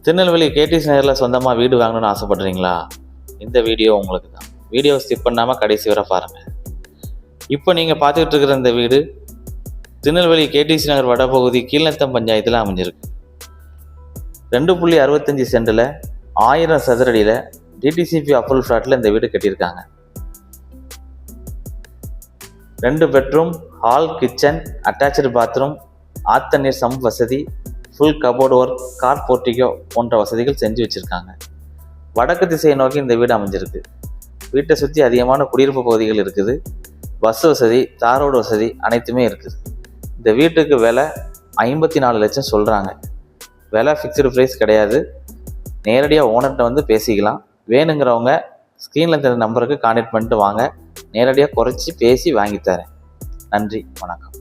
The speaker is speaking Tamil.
திருநெல்வேலி கேடிசி நகரில் சொந்தமாக வீடு வாங்கணும்னு ஆசைப்படுறீங்களா? இந்த வீடியோ உங்களுக்கு தான். வீடியோ ஸ்கிப் பண்ணாமல் கடைசி வரை பாருங்கள். இப்போ நீங்கள் பார்த்துக்கிட்டு இருக்கிற இந்த வீடு திருநெல்வேலி கேடிசி நகர் வடபகுதி கீழ்நத்தம் பஞ்சாயத்தில் அமைஞ்சிருக்கு. 2.65 சென்டில் 1000 சதுரடியில் டிடிசிபி அப்ரூவல் ஃப்ளாட்டில் இந்த வீடு கட்டியிருக்காங்க. 2 bedroom, hall, kitchen, attach bathroom, ஆத்தண்ணீர் சம்ப் வசதி, full cupboard work, car portico போன்ற வசதிகள் செஞ்சு வச்சுருக்காங்க. வடக்கு திசையை நோக்கி இந்த வீடு அமைஞ்சிருக்கு. வீட்டை சுற்றி அதிகமான குடியிருப்பு பகுதிகள் இருக்குது. பஸ் வசதி, தார் ரோடு வசதி அனைத்துமே இருக்குது. இந்த வீட்டுக்கு விலை 54 லட்சம் சொல்கிறாங்க. விலை ஃபிக்ஸ்டு ப்ரைஸ் கிடையாது. நேரடியாக ஓனர்கிட்ட வந்து பேசிக்கலாம். வேணுங்கிறவங்க ஸ்க்ரீனில் தெரிந்த நம்பருக்கு கான்டாக்ட் பண்ணிட்டு வாங்க. நேரடியாக குறைச்சி பேசி வாங்கித்தரேன். நன்றி, வணக்கம்.